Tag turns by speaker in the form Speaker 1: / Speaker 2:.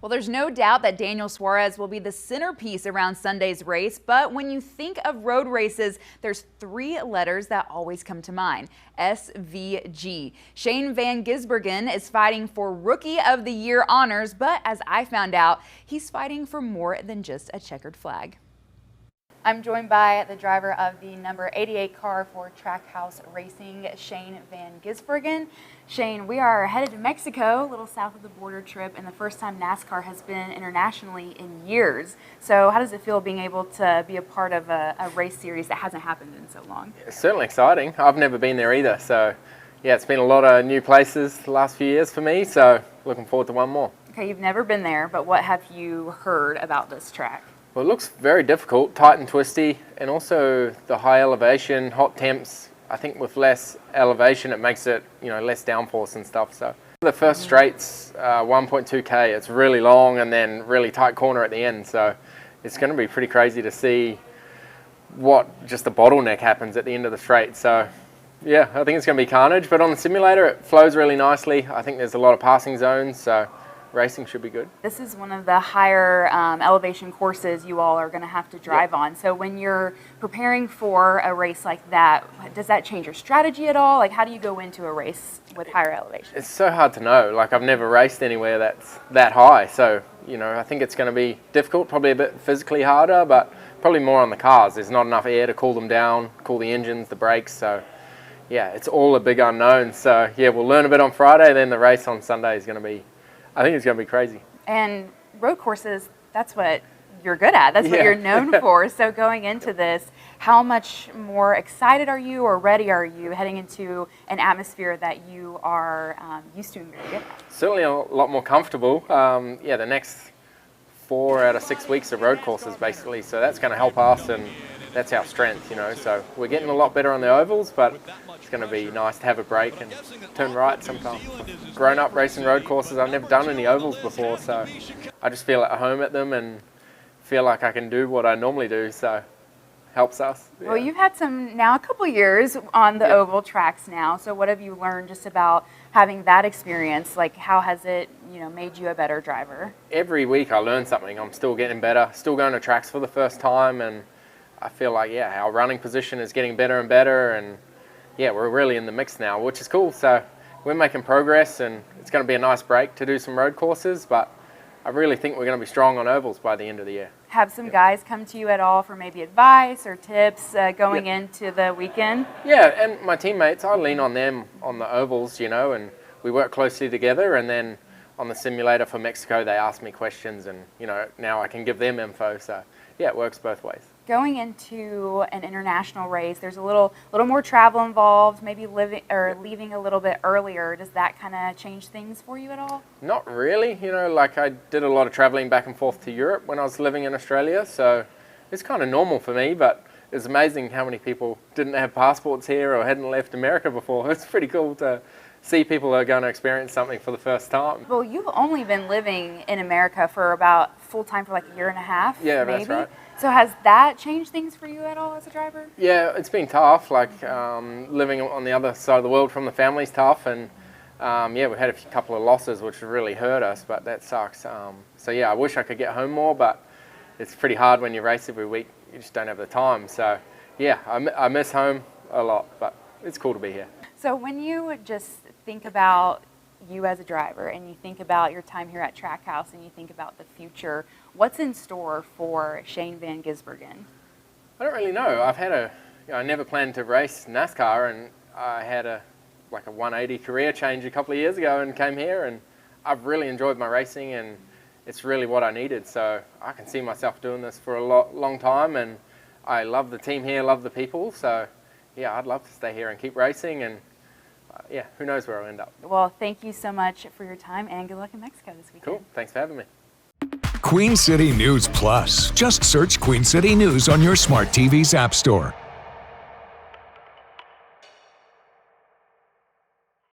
Speaker 1: Well, there's no doubt that Daniel Suarez will be the centerpiece around Sunday's race, but when you think of road races, there's three letters that always come to mind: SVG. Shane Van Gisbergen is fighting for Rookie of the Year honors, but as I found out, he's fighting for more than just a checkered flag. I'm joined by the driver of the number 88 car for Trackhouse Racing, Shane Van Gisbergen. Shane, we are headed to Mexico, a little south of the border trip, and the first time NASCAR has been internationally in years. So how does it feel being able to be a part of a race series that hasn't happened in so long?
Speaker 2: It's certainly exciting. I've never been there either. So yeah, it's been a lot of new places the last few years for me. So looking forward to one more.
Speaker 1: Okay, you've never been there, but what have you heard about this track?
Speaker 2: Well, it looks very difficult, tight and twisty, and also the high elevation, hot temps. I think with less elevation, it makes it, less downforce and stuff. So the first straight's 1.2K. It's really long and then really tight corner at the end. So it's going to be pretty crazy to see what just the bottleneck happens at the end of the straight. So yeah, I think it's going to be carnage. But on the simulator, it flows really nicely. I think there's a lot of passing zones. So racing should be good. This
Speaker 1: is one of the higher elevation courses you all are going to have to drive on. So when you're preparing for a race like that, does that change your strategy at all? Like, how do you go into a race with higher elevation?
Speaker 2: It's so hard to know. Like, I've never raced anywhere that's that high. So, I think it's going to be difficult, probably a bit physically harder, but probably more on the cars. There's not enough air to cool them down, cool the engines, the brakes. So yeah, it's all a big unknown. So yeah, we'll learn a bit on Friday, then the race on Sunday is going to be, I think it's going to be crazy.
Speaker 1: And road courses, that's what you're good at. That's what you're known for. So going into this, how much more excited are you or ready are you heading into an atmosphere that you are used to and very good at?
Speaker 2: Certainly a lot more comfortable. The next 4 out of 6 weeks of road courses basically. So that's going to help us, and that's our strength, So we're getting a lot better on the ovals, but it's going to be nice to have a break and turn right sometimes. Grown up racing road courses, I've never done any ovals before, so I just feel at home at them and feel like I can do what I normally do, so helps us. Yeah.
Speaker 1: Well, you've had a couple years on the oval tracks now, so what have you learned just about having that experience? Like, how has it, made you a better driver?
Speaker 2: Every week I learn something. I'm still getting better, still going to tracks for the first time, and I feel like, our running position is getting better and better, and we're really in the mix now, which is cool. So we're making progress, and it's going to be a nice break to do some road courses, but I really think we're going to be strong on ovals by the end of the year.
Speaker 1: Have some guys come to you at all for maybe advice or tips going into the weekend?
Speaker 2: Yeah, and my teammates, I lean on them on the ovals, and we work closely together, and then on the simulator for Mexico, they ask me questions, and, now I can give them info. So yeah, it works both ways.
Speaker 1: Going into an international race, there's a little more travel involved, maybe leaving a little bit earlier. Does that kind of change things for you at all?
Speaker 2: Not really. Like I did a lot of traveling back and forth to Europe when I was living in Australia, so it's kind of normal for me, but it's amazing how many people didn't have passports here or hadn't left America before. It's pretty cool to see people are going to experience something for the first time.
Speaker 1: Well, you've only been living in America for about full-time for like a year and a half,
Speaker 2: yeah,
Speaker 1: maybe?
Speaker 2: That's right.
Speaker 1: So has that changed things for you at all as a driver?
Speaker 2: Yeah, it's been tough. Like living on the other side of the world from the family's tough, and we had a couple of losses which really hurt us, but that sucks. So yeah, I wish I could get home more, but it's pretty hard when you race every week. You just don't have the time. So yeah, I miss home a lot, but it's cool to be here.
Speaker 1: So when you just think about you as a driver and you think about your time here at Trackhouse and you think about the future, what's in store for Shane Van Gisbergen?
Speaker 2: I don't really know. I never planned to race NASCAR, and I had a 180 career change a couple of years ago and came here, and I've really enjoyed my racing, and it's really what I needed. So I can see myself doing this for a long time, and I love the team here, love the people. So yeah, I'd love to stay here and keep racing, and who knows where I'll end up.
Speaker 1: Well, thank you so much for your time, and good luck in Mexico this weekend.
Speaker 2: Cool. Thanks for having me.
Speaker 3: Queen City News Plus. Just search Queen City News on your smart TV's app store.